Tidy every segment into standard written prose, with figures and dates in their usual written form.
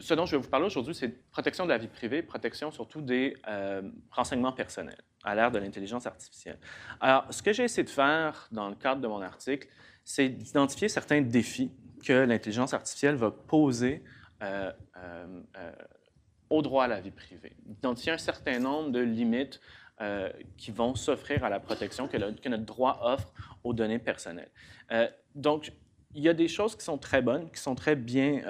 Ce dont je vais vous parler aujourd'hui, c'est protection de la vie privée, protection surtout des renseignements personnels à l'ère de l'intelligence artificielle. Alors, ce que j'ai essayé de faire dans le cadre de mon article, c'est d'identifier certains défis que l'intelligence artificielle va poser euh, euh, euh, au droit à la vie privée. Identifier un certain nombre de limites qui vont s'offrir à la protection que notre droit offre aux données personnelles. Donc, il y a des choses qui sont très bonnes, qui sont très bien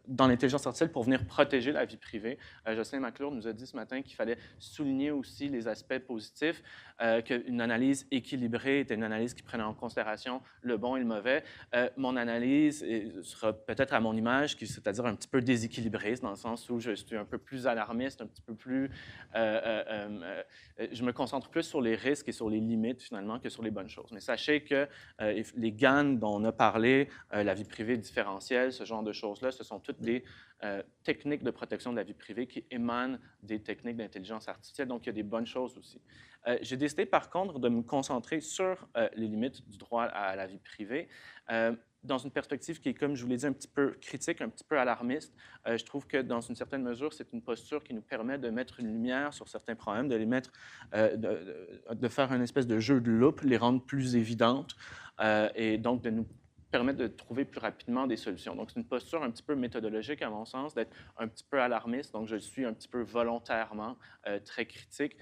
dans l'intelligence artificielle pour venir protéger la vie privée. Jocelyn McClure nous a dit ce matin qu'il fallait souligner aussi les aspects positifs, qu'une analyse équilibrée était une analyse qui prenait en considération le bon et le mauvais. Mon analyse sera peut-être à mon image, c'est-à-dire un petit peu déséquilibrée, dans le sens où je suis un peu plus alarmiste, un petit peu plus... je me concentre plus sur les risques et sur les limites, finalement, que sur les bonnes choses. Mais sachez que les GAN dont on a parlé, la vie privée différentielle, ce genre de choses-là, ce sont toutes des techniques de protection de la vie privée qui émanent des techniques d'intelligence artificielle. Donc, il y a des bonnes choses aussi. J'ai décidé, par contre, de me concentrer sur les limites du droit à la vie privée. Dans une perspective qui est, comme je vous l'ai dit, un petit peu critique, un petit peu alarmiste. Je trouve que, dans une certaine mesure, c'est une posture qui nous permet de mettre une lumière sur certains problèmes, de les mettre, de faire une espèce de jeu de loupe, les rendre plus évidentes, et donc de nous permettre de trouver plus rapidement des solutions. Donc, c'est une posture un petit peu méthodologique, à mon sens, d'être un petit peu alarmiste. Donc, je suis un petit peu volontairement très critique.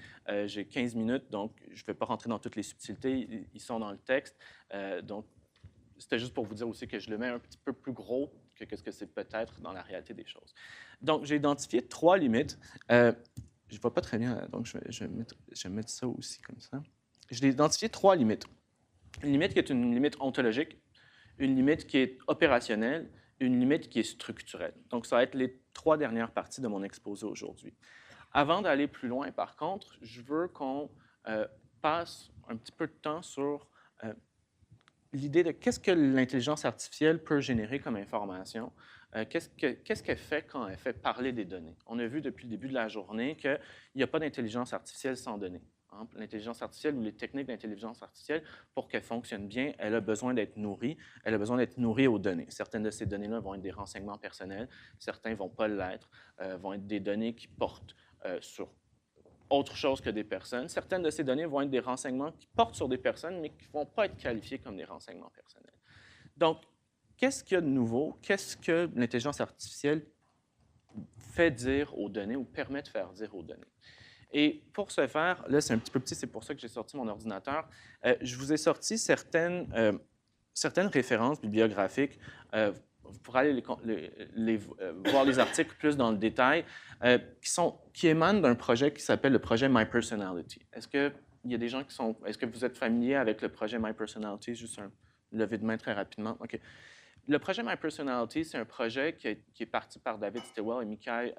J'ai 15 minutes, donc je ne vais pas rentrer dans toutes les subtilités. Ils sont dans le texte. Donc, c'était juste pour vous dire aussi que je le mets un petit peu plus gros que ce que c'est peut-être dans la réalité des choses. Donc, j'ai identifié 3 limites. Je ne vois pas très bien, donc je vais mettre ça aussi comme ça. J'ai identifié 3 limites. Une limite qui est une limite ontologique, une limite qui est opérationnelle, une limite qui est structurelle. Donc, ça va être les 3 dernières parties de mon exposé aujourd'hui. Avant d'aller plus loin, par contre, je veux qu'on passe un petit peu de temps sur l'idée de qu'est-ce que l'intelligence artificielle peut générer comme information, qu'est-ce qu'elle fait quand elle fait parler des données. On a vu depuis le début de la journée qu'il n'y a pas d'intelligence artificielle sans données. Hein. L'intelligence artificielle ou les techniques d'intelligence artificielle, pour qu'elle fonctionne bien, elle a besoin d'être nourrie. Elle a besoin d'être nourrie aux données. Certaines de ces données-là vont être des renseignements personnels, certains ne vont pas l'être, vont être des données qui portent sur autre chose que des personnes. Certaines de ces données vont être des renseignements qui portent sur des personnes, mais qui ne vont pas être qualifiés comme des renseignements personnels. Donc, qu'est-ce qu'il y a de nouveau? Qu'est-ce que l'intelligence artificielle fait dire aux données ou permet de faire dire aux données? Et pour ce faire, là, c'est un petit peu petit, c'est pour ça que j'ai sorti mon ordinateur. Je vous ai sorti certaines références bibliographiques. Vous pourrez aller voir les articles plus dans le détail, qui émanent d'un projet qui s'appelle le projet My Personality. Est-ce qu'il y a des gens qui sont... Est-ce que vous êtes familier avec le projet My Personality? Juste un lever de main très rapidement. OK. Le projet My Personality, c'est un projet qui est parti par David Stilwell et Mikhail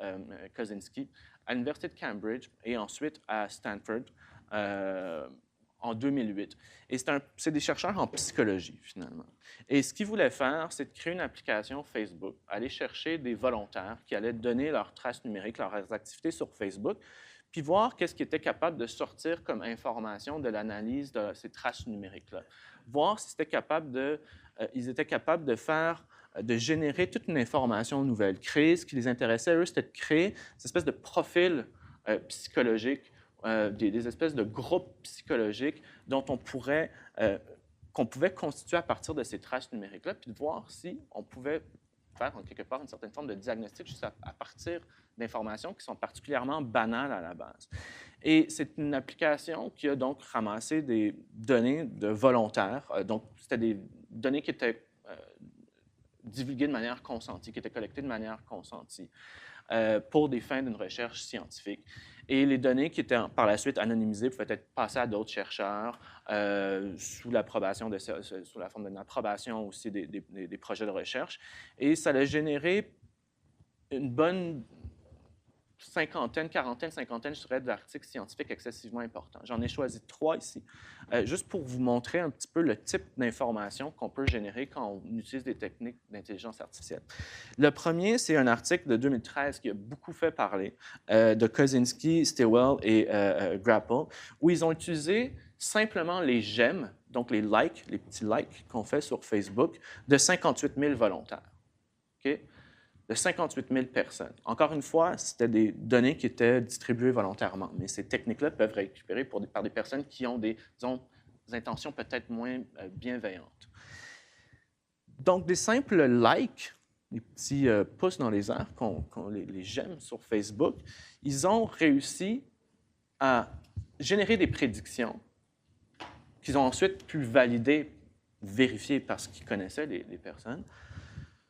Kozinski à l'Université de Cambridge et ensuite à Stanford en 2008. Et c'est des chercheurs en psychologie, finalement. Et ce qu'ils voulaient faire, c'est de créer une application Facebook, aller chercher des volontaires qui allaient donner leurs traces numériques, leurs activités sur Facebook, puis voir qu'est-ce qui était capable de sortir comme information de l'analyse de ces traces numériques-là. Voir si ils étaient capables de faire, de générer toute une information nouvelle, créer ce qui les intéressait, eux, c'était de créer cette espèce de profil psychologique, des espèces de groupes psychologiques qu'on pouvait constituer à partir de ces traces numériques-là, puis de voir si on pouvait faire, en quelque part, une certaine forme de diagnostic juste à partir d'informations qui sont particulièrement banales à la base. Et c'est une application qui a donc ramassé des données de volontaires. Donc, c'était des données qui étaient divulguées de manière consentie, qui étaient collectées de manière consentie pour des fins d'une recherche scientifique. Et les données qui étaient par la suite anonymisées pouvaient être passées à d'autres chercheurs sous la forme d'une approbation aussi des projets de recherche. Et ça a généré une bonne cinquantaine, je dirais, d'articles scientifiques excessivement importants. J'en ai choisi 3 ici, juste pour vous montrer un petit peu le type d'information qu'on peut générer quand on utilise des techniques d'intelligence artificielle. Le premier, c'est un article de 2013 qui a beaucoup fait parler, de Kozinski, Stilwell et Grapple, où ils ont utilisé simplement les j'aime, donc les likes, les petits likes qu'on fait sur Facebook, de 58 000 volontaires. Okay? de 58 000 personnes. Encore une fois, c'était des données qui étaient distribuées volontairement, mais ces techniques-là peuvent être récupérées par des personnes qui ont des, disons, des intentions peut-être moins bienveillantes. Donc, des simples likes, des petits pouces dans les airs, les j'aime sur Facebook, ils ont réussi à générer des prédictions qu'ils ont ensuite pu valider, vérifier parce qu'ils connaissaient les personnes,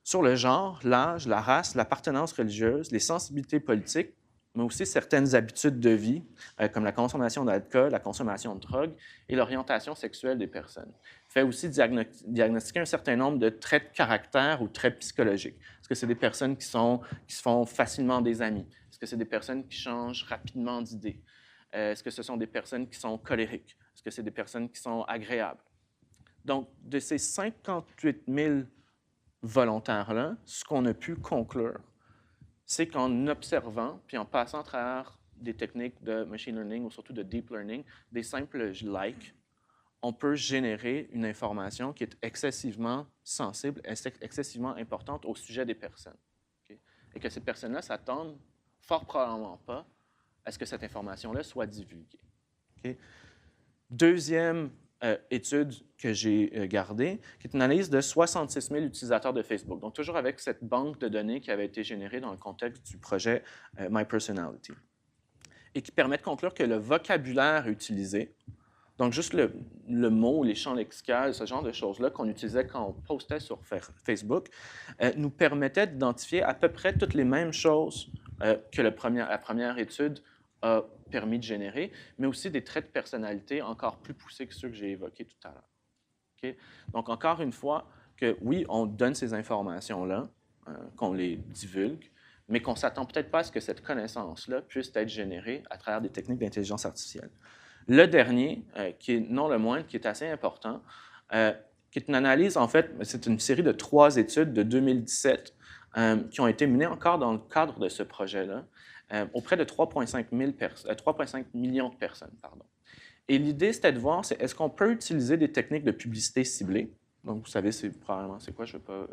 sur le genre, l'âge, la race, l'appartenance religieuse, les sensibilités politiques, mais aussi certaines habitudes de vie, comme la consommation d'alcool, la consommation de drogue et l'orientation sexuelle des personnes. Il fait aussi diagnostiquer un certain nombre de traits de caractère ou traits psychologiques. Est-ce que c'est des personnes qui se font facilement des amis? Est-ce que c'est des personnes qui changent rapidement d'idées? Est-ce que ce sont des personnes qui sont colériques? Est-ce que c'est des personnes qui sont agréables? Donc, de ces 58 000 volontaires-là, ce qu'on a pu conclure, c'est qu'en observant, puis en passant à travers des techniques de machine learning ou surtout de deep learning, des simples likes, on peut générer une information qui est excessivement sensible, excessivement importante au sujet des personnes. Okay? Et que ces personnes-là s'attendent fort probablement pas à ce que cette information-là soit divulguée. Okay? Deuxième étude que j'ai gardée, qui est une analyse de 66 000 utilisateurs de Facebook. Donc, toujours avec cette banque de données qui avait été générée dans le contexte du projet My Personality. Et qui permet de conclure que le vocabulaire utilisé, donc juste le mot, les champs lexicaux, ce genre de choses-là qu'on utilisait quand on postait sur Facebook, nous permettait d'identifier à peu près toutes les mêmes choses que la première étude a permis de générer, mais aussi des traits de personnalité encore plus poussés que ceux que j'ai évoqués tout à l'heure. Okay? Donc, encore une fois, que oui, on donne ces informations-là, qu'on les divulgue, mais qu'on ne s'attend peut-être pas à ce que cette connaissance-là puisse être générée à travers des techniques d'intelligence artificielle. Le dernier, qui est non le moindre, qui est assez important, qui est une analyse, en fait, c'est une série de 3 études de 2017 qui ont été menées encore dans le cadre de ce projet-là, auprès de 3,5 millions de personnes. Pardon. Et l'idée, c'était de voir, est-ce qu'on peut utiliser des techniques de publicité ciblée? Donc, vous savez, c'est probablement, c'est quoi, je ne vais pas...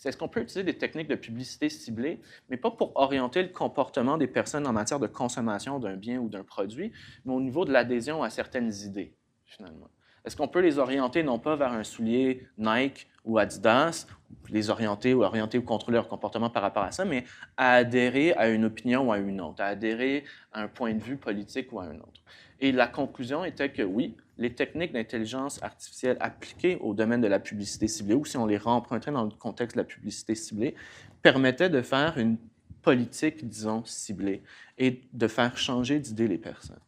Est-ce qu'on peut utiliser des techniques de publicité ciblée, mais pas pour orienter le comportement des personnes en matière de consommation d'un bien ou d'un produit, mais au niveau de l'adhésion à certaines idées, finalement? Est-ce qu'on peut les orienter non pas vers un soulier Nike ou Adidas, les orienter ou contrôler leur comportement par rapport à ça, mais à adhérer à une opinion ou à une autre, à adhérer à un point de vue politique ou à un autre? Et la conclusion était que oui, les techniques d'intelligence artificielle appliquées au domaine de la publicité ciblée, ou si on les réempruntait dans le contexte de la publicité ciblée, permettaient de faire une politique, disons, ciblée et de faire changer d'idée les personnes.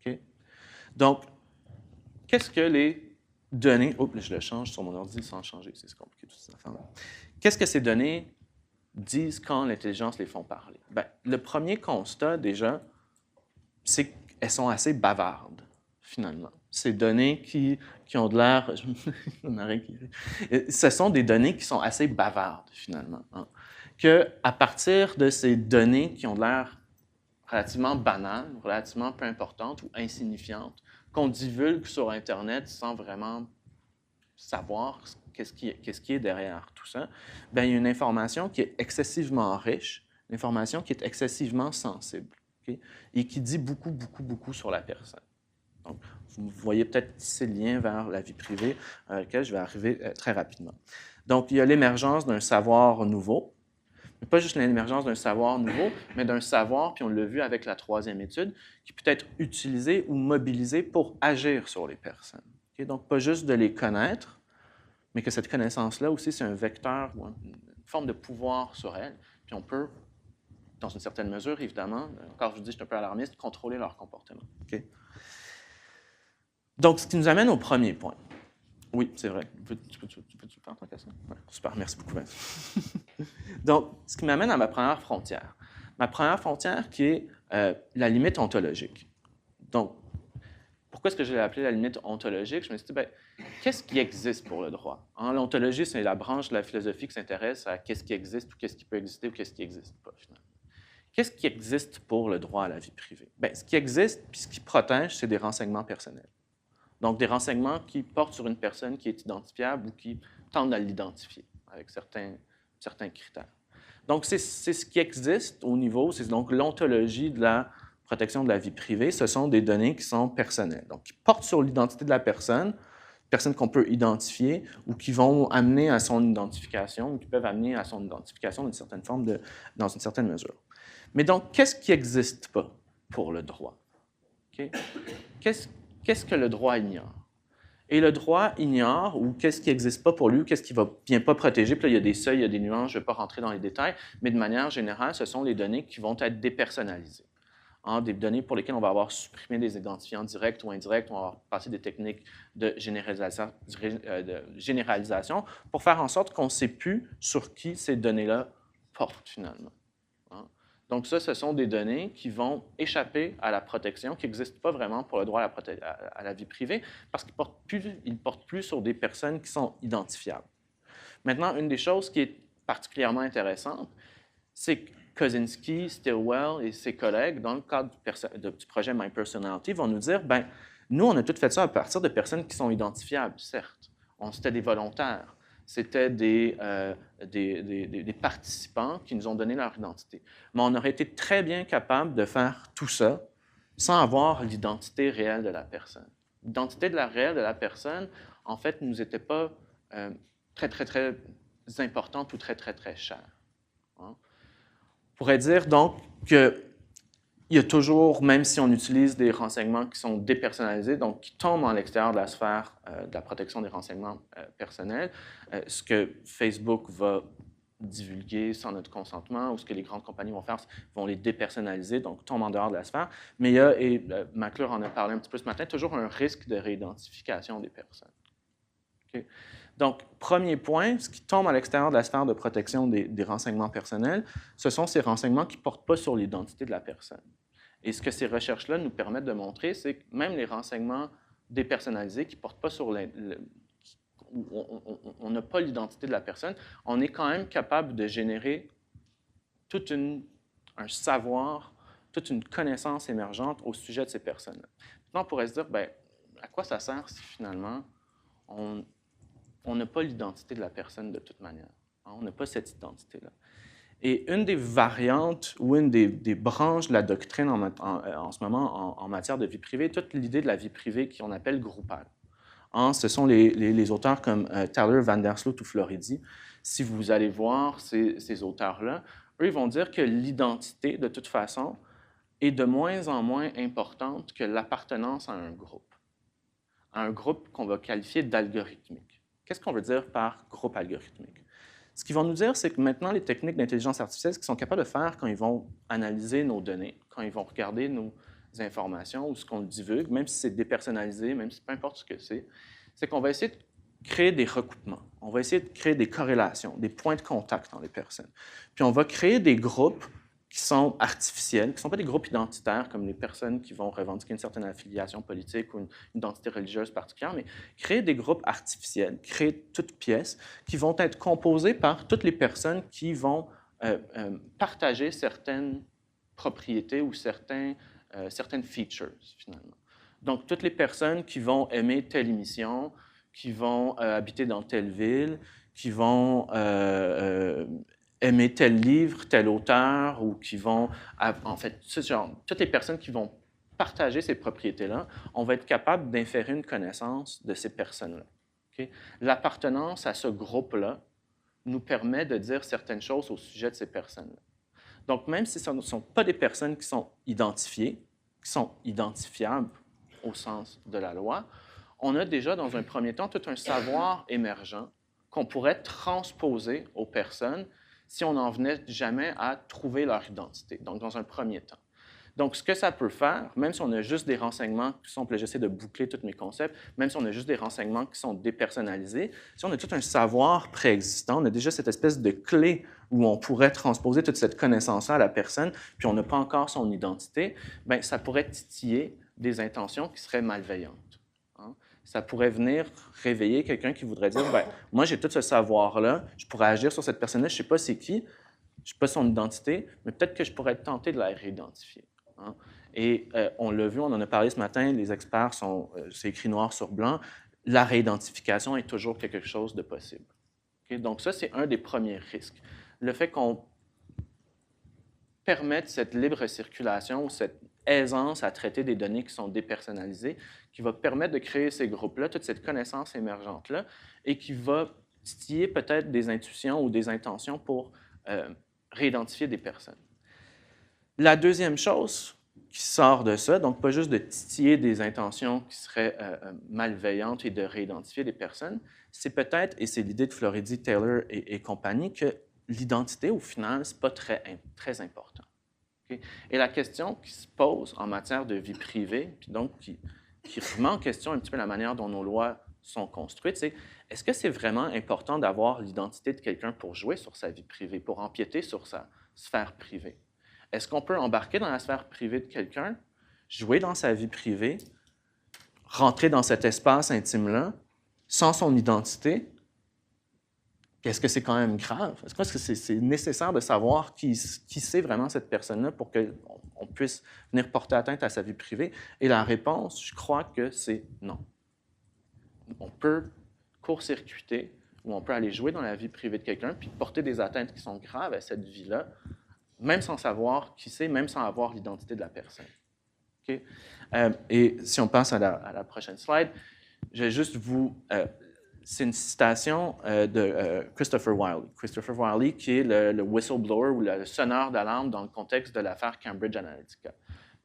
Okay? Donc, qu'est-ce que les données... Oups, je le change sur mon ordi sans changer, c'est compliqué tout ça. Qu'est-ce que ces données disent quand l'intelligence les font parler? Bien, le premier constat, déjà, c'est qu'elles sont assez bavardes, finalement. Ces données qui ont de l'air... Ce sont des données qui sont assez bavardes, finalement. Hein. Qu'à partir de ces données qui ont de l'air relativement banales, relativement peu importantes ou insignifiantes, qu'on divulgue sur Internet sans vraiment savoir qu'est-ce qui est derrière tout ça, bien, il y a une information qui est excessivement riche, une information qui est excessivement sensible, okay? Et qui dit beaucoup, beaucoup, beaucoup sur la personne. Donc, vous voyez peut-être ici le lien vers la vie privée, auquel je vais arriver très rapidement. Donc, il y a l'émergence d'un savoir nouveau, mais pas juste l'émergence d'un savoir nouveau, mais d'un savoir, puis on l'a vu avec la 3e étude, qui peut être utilisé ou mobilisé pour agir sur les personnes. Okay? Donc, pas juste de les connaître, mais que cette connaissance-là aussi, c'est un vecteur ou une forme de pouvoir sur elles, puis on peut, dans une certaine mesure, évidemment, encore je vous dis, je suis un peu alarmiste, contrôler leur comportement. Okay? Donc, ce qui nous amène au premier point. Oui, c'est vrai. Tu peux faire ta question? Ouais, super, merci beaucoup, Vincent. Donc, ce qui m'amène à ma première frontière. Ma première frontière qui est la limite ontologique. Donc, pourquoi est-ce que je l'ai appelée la limite ontologique? Je me suis dit, bien, qu'est-ce qui existe pour le droit? L'ontologie, c'est la branche de la philosophie qui s'intéresse à qu'est-ce qui existe ou qu'est-ce qui peut exister ou qu'est-ce qui n'existe pas, finalement. Qu'est-ce qui existe pour le droit à la vie privée? Bien, ce qui existe puis ce qui protège, c'est des renseignements personnels. Donc, des renseignements qui portent sur une personne qui est identifiable ou qui tentent à l'identifier avec certains critères. Donc, c'est ce qui existe au niveau, c'est donc l'ontologie de la protection de la vie privée. Ce sont des données qui sont personnelles, donc qui portent sur l'identité de la personne qu'on peut identifier ou qui vont amener à son identification ou qui peuvent amener à son identification d'une certaine forme, dans une certaine mesure. Mais donc, qu'est-ce qui n'existe pas pour le droit? Okay? Qu'est-ce que le droit ignore? Et le droit ignore, ou qu'est-ce qui n'existe pas pour lui, ou qu'est-ce qui ne vient pas protéger. Puis là, il y a des seuils, il y a des nuances, je ne vais pas rentrer dans les détails, mais de manière générale, ce sont les données qui vont être dépersonnalisées. Des données pour lesquelles on va avoir supprimé des identifiants directs ou indirects, on va avoir passé des techniques de généralisation pour faire en sorte qu'on ne sait plus sur qui ces données-là portent finalement. Donc ça, ce sont des données qui vont échapper à la protection, qui n'existent pas vraiment pour le droit à la vie privée, parce qu'ils ne portent plus sur des personnes qui sont identifiables. Maintenant, une des choses qui est particulièrement intéressante, c'est que Kosinski, Stilwell et ses collègues, dans le cadre du projet My Personality, vont nous dire, bien, nous, on a tout fait ça à partir de personnes qui sont identifiables, certes. C'était des volontaires. C'était des participants qui nous ont donné leur identité. Mais on aurait été très bien capable de faire tout ça sans avoir l'identité réelle de la personne. L'identité réelle de la personne, en fait, ne nous était pas très, très, très importante ou très, très, très chère. On pourrait dire donc que il y a toujours, même si on utilise des renseignements qui sont dépersonnalisés, donc qui tombent à l'extérieur de la sphère de la protection des renseignements personnels, ce que Facebook va divulguer sans notre consentement ou ce que les grandes compagnies vont faire, vont les dépersonnaliser, donc tombent en dehors de la sphère. Mais il y a, et McClure en a parlé un petit peu ce matin, toujours un risque de réidentification des personnes. Okay? Donc, premier point, ce qui tombe à l'extérieur de la sphère de protection des renseignements personnels, ce sont ces renseignements qui ne portent pas sur l'identité de la personne. Et ce que ces recherches-là nous permettent de montrer, c'est que même les renseignements dépersonnalisés qui ne portent pas sur on n'a pas l'identité de la personne, on est quand même capable de générer tout un savoir, toute une connaissance émergente au sujet de ces personnes-là. Maintenant, on pourrait se dire, bien, à quoi ça sert si finalement on n'a pas l'identité de la personne de toute manière? On n'a pas cette identité-là. Et une des variantes ou une des branches de la doctrine en ce moment en matière de vie privée, toute l'idée de la vie privée qu'on appelle groupale. Ce sont les auteurs comme Tyler Van Der Sloot ou Floridi. Si vous allez voir ces auteurs-là, eux, ils vont dire que l'identité, de toute façon, est de moins en moins importante que l'appartenance à un groupe qu'on va qualifier d'algorithmique. Qu'est-ce qu'on veut dire par groupe algorithmique? Ce qu'ils vont nous dire, c'est que maintenant, les techniques d'intelligence artificielle, ce qu'ils sont capables de faire quand ils vont analyser nos données, quand ils vont regarder nos informations ou ce qu'on divulgue, même si c'est dépersonnalisé, même si peu importe ce que c'est qu'on va essayer de créer des recoupements. On va essayer de créer des corrélations, des points de contact dans les personnes. Puis on va créer des groupes qui sont artificiels, qui ne sont pas des groupes identitaires comme les personnes qui vont revendiquer une certaine affiliation politique ou une identité religieuse particulière, mais créer des groupes artificiels, créer toutes pièces qui vont être composées par toutes les personnes qui vont partager certaines propriétés ou certaines features, finalement. Donc, toutes les personnes qui vont aimer telle émission, qui vont habiter dans telle ville, qui vont aimer tel livre, tel auteur, ou qui vont, en fait, toutes les personnes qui vont partager ces propriétés-là, on va être capable d'inférer une connaissance de ces personnes-là. Okay? L'appartenance à ce groupe-là nous permet de dire certaines choses au sujet de ces personnes-là. Donc, même si ce ne sont pas des personnes qui sont identifiées, qui sont identifiables au sens de la loi, on a déjà, dans un premier temps, tout un savoir émergent qu'on pourrait transposer aux personnes si on n'en venait jamais à trouver leur identité, donc dans un premier temps. Donc, ce que ça peut faire, même si on a juste des renseignements qui sont, j'essaie de boucler tous mes concepts, même si on a juste des renseignements qui sont dépersonnalisés, si on a tout un savoir préexistant, on a déjà cette espèce de clé où on pourrait transposer toute cette connaissance-là à la personne, puis on n'a pas encore son identité, bien, ça pourrait titiller des intentions qui seraient malveillantes. Ça pourrait venir réveiller quelqu'un qui voudrait dire, bien, moi, j'ai tout ce savoir-là, je pourrais agir sur cette personne-là, je ne sais pas c'est qui, je ne sais pas son identité, mais peut-être que je pourrais être tenté de la réidentifier. Et on l'a vu, on en a parlé ce matin, les experts c'est écrit noir sur blanc, la réidentification est toujours quelque chose de possible. Okay? Donc ça, c'est un des premiers risques. Le fait qu'on permettre cette libre circulation, cette aisance à traiter des données qui sont dépersonnalisées, qui va permettre de créer ces groupes-là, toute cette connaissance émergente-là, et qui va titiller peut-être des intuitions ou des intentions pour réidentifier des personnes. La deuxième chose qui sort de ça, donc pas juste de titiller des intentions qui seraient malveillantes et de réidentifier des personnes, c'est peut-être, et c'est l'idée de Floridi, Taylor et compagnie, que l'identité, au final, ce n'est pas très important. Okay? Et la question qui se pose en matière de vie privée, puis donc qui remet en question un petit peu la manière dont nos lois sont construites, c'est est-ce que c'est vraiment important d'avoir l'identité de quelqu'un pour jouer sur sa vie privée, pour empiéter sur sa sphère privée? Est-ce qu'on peut embarquer dans la sphère privée de quelqu'un, jouer dans sa vie privée, rentrer dans cet espace intime-là, sans son identité? Est-ce que c'est quand même grave? Est-ce que c'est nécessaire de savoir qui c'est vraiment cette personne-là pour qu'on puisse venir porter atteinte à sa vie privée? Et la réponse, je crois que c'est non. On peut court-circuiter ou on peut aller jouer dans la vie privée de quelqu'un puis porter des atteintes qui sont graves à cette vie-là, même sans savoir qui c'est, même sans avoir l'identité de la personne. Okay? Et si on passe à la prochaine slide, je vais juste vous... c'est une citation de Christopher Wiley. Christopher Wiley, qui est le whistleblower ou le sonneur d'alarme dans le contexte de l'affaire Cambridge Analytica.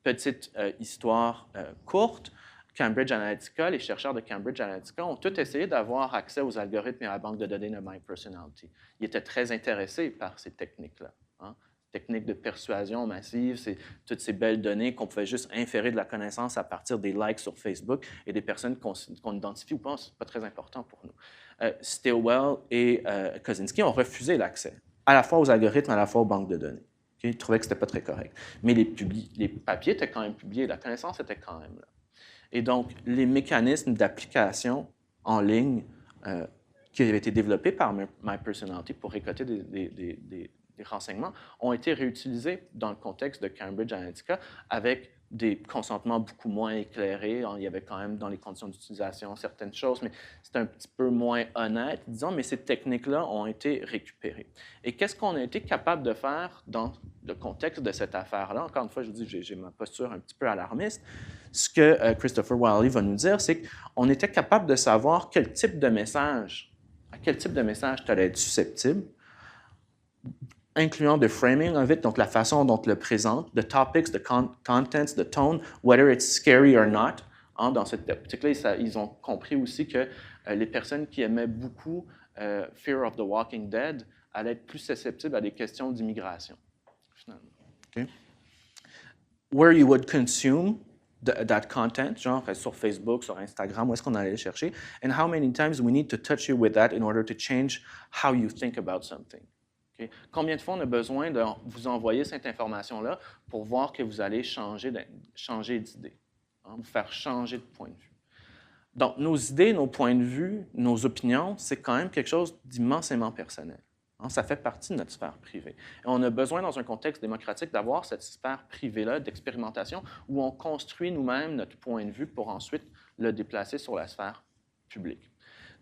Petite histoire courte. Cambridge Analytica, les chercheurs de Cambridge Analytica ont tous essayé d'avoir accès aux algorithmes et à la banque de données de MyPersonality. Ils étaient très intéressés par ces techniques-là. Hein? Techniques de persuasion massive, c'est toutes ces belles données qu'on pouvait juste inférer de la connaissance à partir des likes sur Facebook et des personnes qu'on identifie ou pas, c'est pas très important pour nous. Stilwell et Kosinski ont refusé l'accès, à la fois aux algorithmes, à la fois aux banques de données. Okay? Ils trouvaient que ce n'était pas très correct. Mais les papiers étaient quand même publiés, la connaissance était quand même là. Et donc, les mécanismes d'application en ligne qui avaient été développés par MyPersonality pour récolter des renseignements ont été réutilisés dans le contexte de Cambridge Analytica avec des consentements beaucoup moins éclairés. Il y avait quand même dans les conditions d'utilisation certaines choses, mais c'est un petit peu moins honnête, disons, mais ces techniques-là ont été récupérées. Et qu'est-ce qu'on a été capable de faire dans le contexte de cette affaire-là? Encore une fois, je vous dis, j'ai ma posture un petit peu alarmiste. Ce que Christopher Wiley va nous dire, c'est qu'on était capable de savoir à quel type de message tu allais être susceptible, incluant the framing of it, donc la façon dont on le présente, the topics, the contents, the tone, whether it's scary or not. Hein, dans cette optique-là, ils ont compris aussi que les personnes qui aimaient beaucoup Fear of the Walking Dead allaient être plus susceptibles à des questions d'immigration, finalement. Okay. Where you would consume that content, genre sur Facebook, sur Instagram, où est-ce qu'on allait le chercher, and how many times we need to touch you with that in order to change how you think about something. Okay? Combien de fois on a besoin de vous envoyer cette information-là pour voir que vous allez changer d'idée, hein, vous faire changer de point de vue. Donc, nos idées, nos points de vue, nos opinions, c'est quand même quelque chose d'immensément personnel. Hein, ça fait partie de notre sphère privée. Et on a besoin, dans un contexte démocratique, d'avoir cette sphère privée-là d'expérimentation où on construit nous-mêmes notre point de vue pour ensuite le déplacer sur la sphère publique.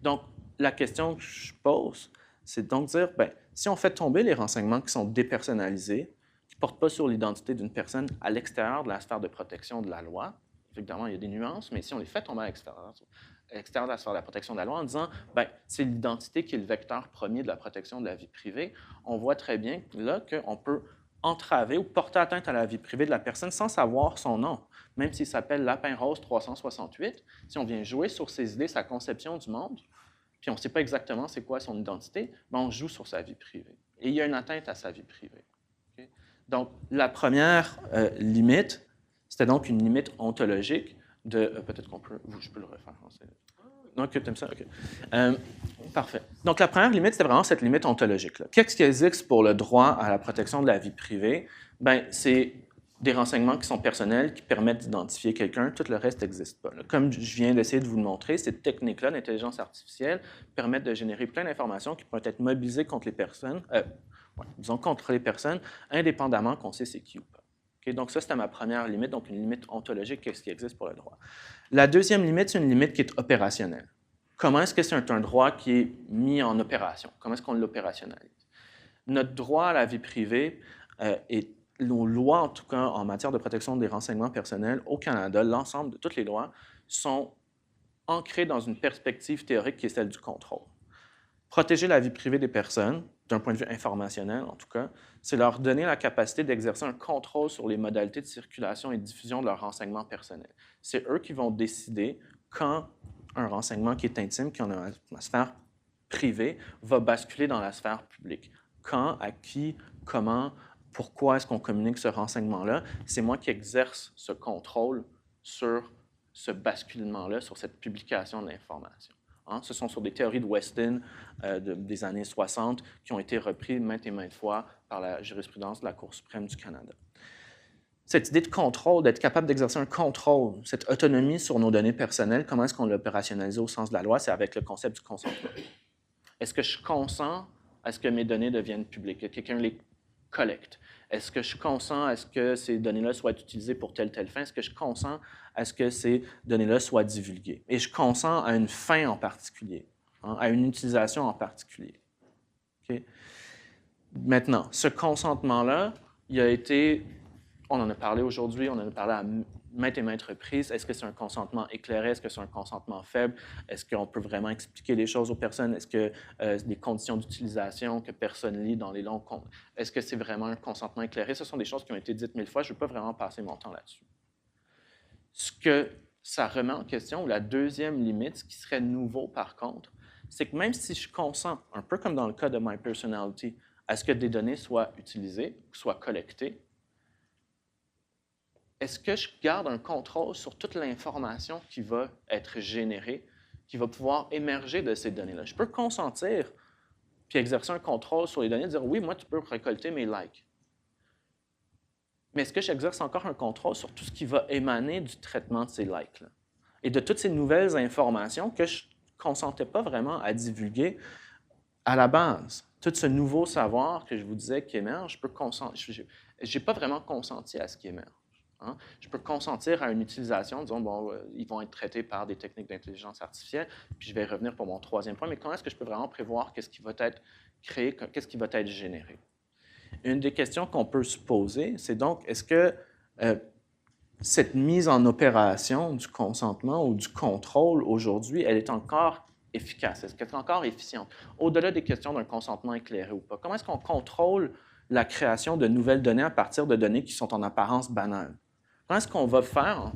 Donc, la question que je pose, c'est donc de dire, bien, si on fait tomber les renseignements qui sont dépersonnalisés, qui ne portent pas sur l'identité d'une personne à l'extérieur de la sphère de protection de la loi, évidemment, il y a des nuances, mais si on les fait tomber à l'extérieur de la sphère de la protection de la loi en disant, bien, c'est l'identité qui est le vecteur premier de la protection de la vie privée, on voit très bien là qu'on peut entraver ou porter atteinte à la vie privée de la personne sans savoir son nom. Même s'il s'appelle Lapin Rose 368, si on vient jouer sur ses idées, sa conception du monde, puis on ne sait pas exactement c'est quoi son identité, bien on joue sur sa vie privée. Et il y a une atteinte à sa vie privée. Okay? Donc, la première limite, c'était donc une limite ontologique de... peut-être qu'on peut... Je peux le refaire. Non, que tu aimes ça? OK. Parfait. Donc, la première limite, c'était vraiment cette limite ontologique-là. Qu'est-ce qui existe pour le droit à la protection de la vie privée? Bien, c'est des renseignements qui sont personnels, qui permettent d'identifier quelqu'un. Tout le reste n'existe pas. Là. Comme je viens d'essayer de vous le montrer, ces techniques-là d'intelligence artificielle permettent de générer plein d'informations qui peuvent être mobilisées contre les personnes, disons contre les personnes, indépendamment qu'on sait c'est qui ou pas. Okay? Donc ça, c'était ma première limite, donc une limite ontologique, qu'est-ce qui existe pour le droit. La deuxième limite, c'est une limite qui est opérationnelle. Comment est-ce que c'est un droit qui est mis en opération? Comment est-ce qu'on l'opérationnalise? Notre droit à la vie privée est nos lois, en tout cas en matière de protection des renseignements personnels au Canada, l'ensemble de toutes les lois sont ancrées dans une perspective théorique qui est celle du contrôle. Protéger la vie privée des personnes, d'un point de vue informationnel en tout cas, c'est leur donner la capacité d'exercer un contrôle sur les modalités de circulation et de diffusion de leurs renseignements personnels. C'est eux qui vont décider quand un renseignement qui est intime, qui est dans la sphère privée, va basculer dans la sphère publique. Quand, à qui, comment, pourquoi est-ce qu'on communique ce renseignement-là? C'est moi qui exerce ce contrôle sur ce basculement-là, sur cette publication de l'information. Hein? Ce sont sur des théories de Weston des années 60 qui ont été reprises maintes et maintes fois par la jurisprudence de la Cour suprême du Canada. Cette idée de contrôle, d'être capable d'exercer un contrôle, cette autonomie sur nos données personnelles, comment est-ce qu'on l'opérationnalise au sens de la loi? C'est avec le concept du consentement. Est-ce que je consens à ce que mes données deviennent publiques, que quelqu'un les collecte? Est-ce que je consens à ce que ces données-là soient utilisées pour telle fin? Est-ce que je consens à ce que ces données-là soient divulguées? Et je consens à une fin en particulier, hein, à une utilisation en particulier. Okay? Maintenant, ce consentement-là, il a été, on en a parlé aujourd'hui, on en a parlé à maintes et maintes reprises. Est-ce que c'est un consentement éclairé? Est-ce que c'est un consentement faible? Est-ce qu'on peut vraiment expliquer les choses aux personnes? Est-ce que les conditions d'utilisation que personne lit dans les longs comptes, est-ce que c'est vraiment un consentement éclairé? Ce sont des choses qui ont été dites 1000 fois. Je ne veux pas vraiment passer mon temps là-dessus. Ce que ça remet en question, ou la deuxième limite, ce qui serait nouveau par contre, c'est que même si je consens, un peu comme dans le cas de My Personality, à ce que des données soient utilisées, soient collectées, est-ce que je garde un contrôle sur toute l'information qui va être générée, qui va pouvoir émerger de ces données-là? Je peux consentir puis exercer un contrôle sur les données, dire oui, moi, tu peux récolter mes likes. Mais est-ce que j'exerce encore un contrôle sur tout ce qui va émaner du traitement de ces likes-là? Et de toutes ces nouvelles informations que je ne consentais pas vraiment à divulguer à la base. Tout ce nouveau savoir que je vous disais qui émerge, je n'ai pas vraiment consenti à ce qui émerge. Hein? Je peux consentir à une utilisation, disons, bon, ils vont être traités par des techniques d'intelligence artificielle, puis je vais revenir pour mon troisième point, mais comment est-ce que je peux vraiment prévoir qu'est-ce qui va être créé, qu'est-ce qui va être généré? Une des questions qu'on peut se poser, c'est donc, est-ce que cette mise en opération du consentement ou du contrôle aujourd'hui, elle est encore efficace? Est-ce qu'elle est encore efficiente? Au-delà des questions d'un consentement éclairé ou pas, comment est-ce qu'on contrôle la création de nouvelles données à partir de données qui sont en apparence banales? Comment est-ce qu'on va faire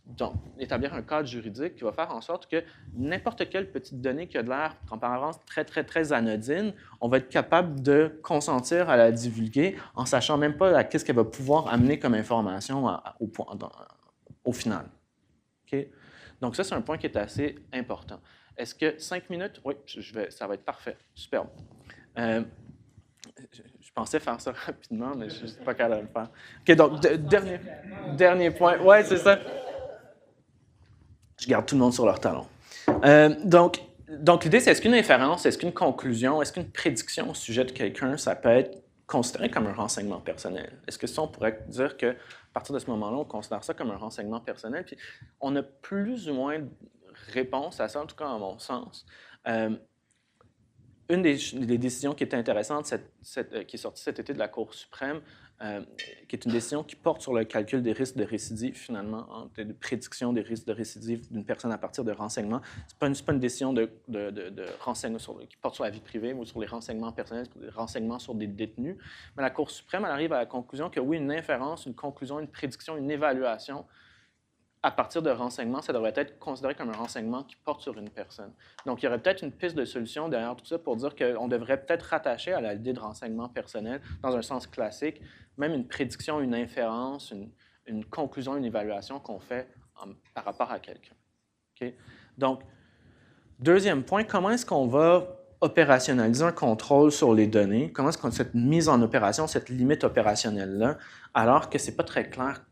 donc, établir un cadre juridique qui va faire en sorte que n'importe quelle petite donnée qui a de l'air, en apparence très, très, très anodine, on va être capable de consentir à la divulguer en ne sachant même pas qu'est-ce qu'elle va pouvoir amener comme information au final. Okay? Donc, ça, c'est un point qui est assez important. Est-ce que 5 minutes? Oui, ça va être parfait. Superbe. Je pensais faire ça rapidement, mais je ne suis pas capable de le faire. OK, donc, dernier point. Oui, c'est ça. Je garde tout le monde sur leur talon. Donc l'idée, c'est est-ce qu'une inférence, est-ce qu'une conclusion, est-ce qu'une prédiction au sujet de quelqu'un, ça peut être considéré comme un renseignement personnel? Est-ce que ça, on pourrait dire qu'à partir de ce moment-là, on considère ça comme un renseignement personnel? Puis on a plus ou moins de réponse à ça, en tout cas à mon sens. Une des décisions qui était intéressante, qui est sortie cet été de la Cour suprême, qui est une décision qui porte sur le calcul des risques de récidive, finalement, de prédiction des risques de récidive d'une personne à partir de renseignements. Ce n'est pas une décision de renseignement qui porte sur la vie privée ou sur les renseignements personnels, des renseignements sur des détenus. Mais la Cour suprême, elle arrive à la conclusion que oui, une inférence, une conclusion, une prédiction, une évaluation, à partir de renseignements, ça devrait être considéré comme un renseignement qui porte sur une personne. Donc, il y aurait peut-être une piste de solution derrière tout ça pour dire qu'on devrait peut-être rattacher à l'idée de renseignement personnel, dans un sens classique, même une prédiction, une inférence, une conclusion, une évaluation qu'on fait par rapport à quelqu'un. Okay? Donc, deuxième point, comment est-ce qu'on va opérationnaliser un contrôle sur les données? Comment est-ce qu'on cette mise en opération, cette limite opérationnelle-là, alors que ce n'est pas très clair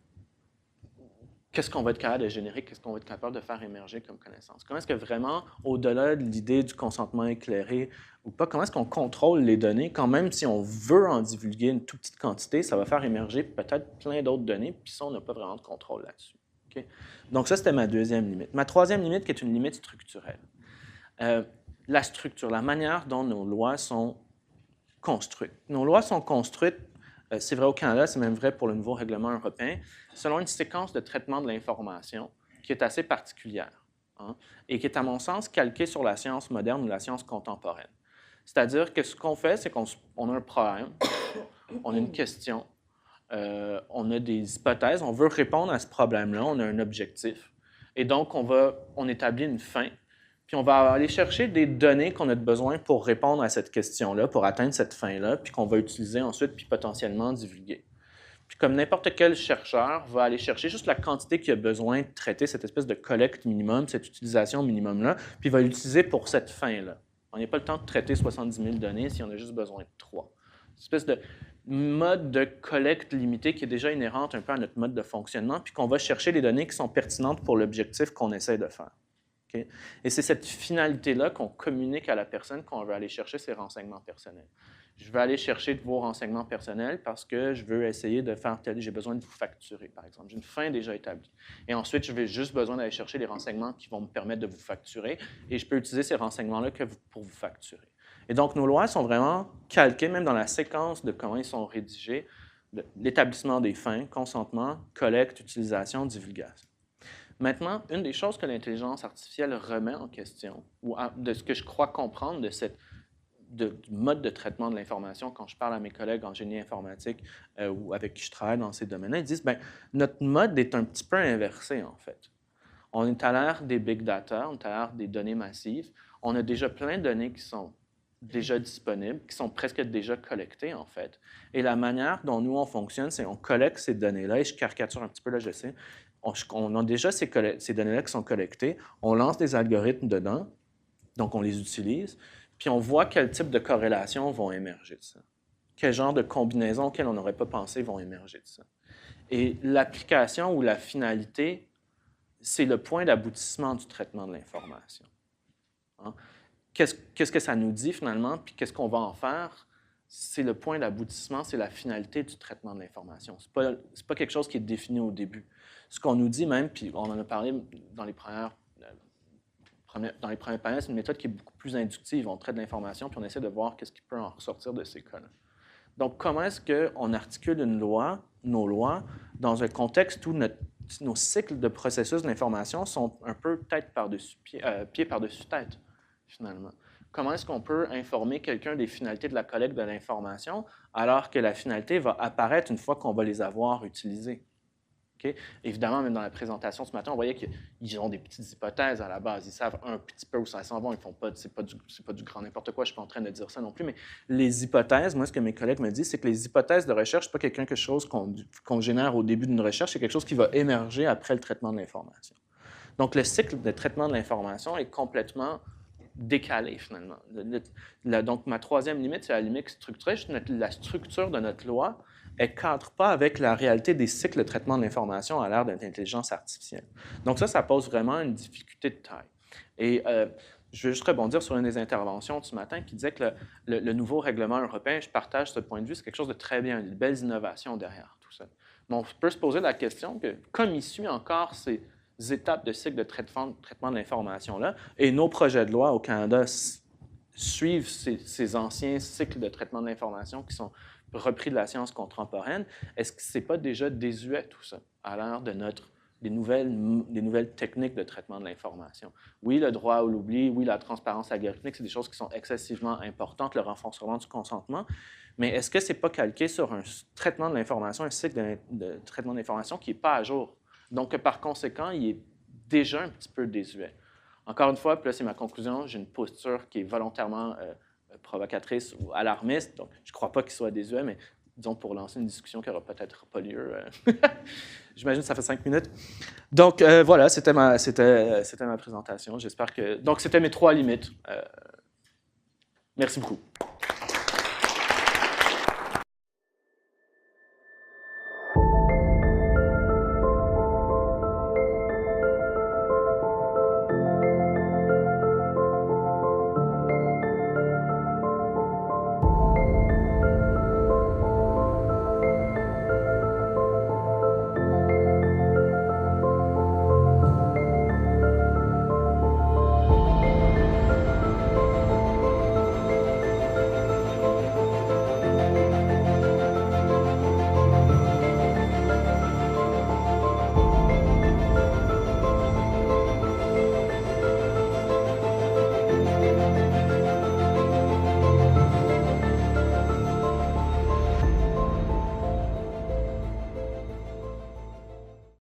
qu'est-ce qu'on va être capable de générer, qu'est-ce qu'on va être capable de faire émerger comme connaissance? Comment est-ce que vraiment, au-delà de l'idée du consentement éclairé ou pas, comment est-ce qu'on contrôle les données quand même si on veut en divulguer une toute petite quantité, ça va faire émerger peut-être plein d'autres données, puis ça, on n'a pas vraiment de contrôle là-dessus. Okay? Donc ça, c'était ma deuxième limite. Ma troisième limite, qui est une limite structurelle. La structure, la manière dont nos lois sont construites. Nos lois sont construites c'est vrai au Canada, c'est même vrai pour le nouveau règlement européen, selon une séquence de traitement de l'information qui est assez particulière, hein, et qui est, à mon sens, calquée sur la science moderne ou la science contemporaine. C'est-à-dire que ce qu'on fait, c'est qu'on a un problème, on a une question, on a des hypothèses, on veut répondre à ce problème-là, on a un objectif, et donc on établit une fin, puis on va aller chercher des données qu'on a besoin pour répondre à cette question-là, pour atteindre cette fin-là, puis qu'on va utiliser ensuite, puis potentiellement divulguer. Puis comme n'importe quel chercheur va aller chercher juste la quantité qu'il a besoin de traiter, cette espèce de collecte minimum, cette utilisation minimum-là, puis il va l'utiliser pour cette fin-là. On n'a pas le temps de traiter 70 000 données si on a juste besoin de 3. Une espèce de mode de collecte limité qui est déjà inhérente un peu à notre mode de fonctionnement, puis qu'on va chercher les données qui sont pertinentes pour l'objectif qu'on essaie de faire. Okay? Et c'est cette finalité-là qu'on communique à la personne quand on veut aller chercher ses renseignements personnels. Je veux aller chercher vos renseignements personnels parce que je veux essayer de faire j'ai besoin de vous facturer, par exemple. J'ai une fin déjà établie. Et ensuite, je vais juste besoin d'aller chercher les renseignements qui vont me permettre de vous facturer et je peux utiliser ces renseignements-là pour vous facturer. Et donc, nos lois sont vraiment calquées, même dans la séquence de comment ils sont rédigés, l'établissement des fins, consentement, collecte, utilisation, divulgation. Maintenant, une des choses que l'intelligence artificielle remet en question, ou de ce que je crois comprendre du mode de traitement de l'information quand je parle à mes collègues en génie informatique ou avec qui je travaille dans ces domaines-là, ils disent, bien, notre mode est un petit peu inversé, en fait. On est à l'ère des big data, on est à l'ère des données massives. On a déjà plein de données qui sont déjà disponibles, qui sont presque déjà collectées, en fait. Et la manière dont nous, on fonctionne, c'est qu'on collecte ces données-là, et je caricature un petit peu là, je sais, on a déjà ces données-là qui sont collectées, on lance des algorithmes dedans, donc on les utilise, puis on voit quel type de corrélations vont émerger de ça. Quel genre de combinaisons auxquelles on n'aurait pas pensé vont émerger de ça. Et l'application ou la finalité, c'est le point d'aboutissement du traitement de l'information. Hein? Qu'est-ce que ça nous dit finalement, puis qu'est-ce qu'on va en faire? C'est le point d'aboutissement, c'est la finalité du traitement de l'information. Ce n'est pas quelque chose qui est défini au début. Ce qu'on nous dit même, puis on en a parlé dans les premiers panels, c'est une méthode qui est beaucoup plus inductive. On traite l'information, puis on essaie de voir qu'est-ce qui peut en ressortir de ces cas-là. Donc, comment est-ce qu'on articule nos lois, dans un contexte où nos cycles de processus de l'information sont un peu tête par-dessus pied par-dessus tête, finalement? Comment est-ce qu'on peut informer quelqu'un des finalités de la collecte de l'information alors que la finalité va apparaître une fois qu'on va les avoir utilisées? Okay? Évidemment, même dans la présentation ce matin, on voyait qu'ils ont des petites hypothèses à la base. Ils savent un petit peu où ça s'en va. Ils font pas, c'est pas du grand n'importe quoi. Je ne suis pas en train de dire ça non plus. Mais les hypothèses, moi, ce que mes collègues me disent, c'est que les hypothèses de recherche, ce n'est pas quelque chose qu'on génère au début d'une recherche, c'est quelque chose qui va émerger après le traitement de l'information. Donc, le cycle de traitement de l'information est complètement décalé, finalement. Donc, ma troisième limite, c'est la limite structurelle. La structure de notre loi ne cadre pas avec la réalité des cycles de traitement de l'information à l'ère de l'intelligence artificielle. Donc ça pose vraiment une difficulté de taille. Et je vais juste rebondir sur une des interventions de ce matin qui disait que le nouveau règlement européen, je partage ce point de vue, c'est quelque chose de très bien, il y a de belles innovations derrière tout ça. Mais on peut se poser la question que, comme il suit encore ces étapes de cycle de traitement de l'information-là, et nos projets de loi au Canada suivent ces anciens cycles de traitement de l'information qui sont repris de la science contemporaine, est-ce que ce n'est pas déjà désuet tout ça, à l'heure des nouvelles techniques de traitement de l'information? Oui, le droit à l'oubli, oui, la transparence algorithmique, c'est des choses qui sont excessivement importantes, le renforcement du consentement, mais est-ce que ce n'est pas calqué sur un traitement de l'information, un cycle de traitement de l'information qui n'est pas à jour? Donc, par conséquent, il est déjà un petit peu désuet. Encore une fois, puis là, c'est ma conclusion, j'ai une posture qui est volontairement provocatrice ou alarmiste, donc je ne crois pas qu'il soit désuet, mais disons pour lancer une discussion qui n'aura peut-être pas lieu. J'imagine que ça fait 5 minutes. Donc voilà, c'était ma présentation. J'espère que... Donc c'était mes 3 limites. Merci beaucoup.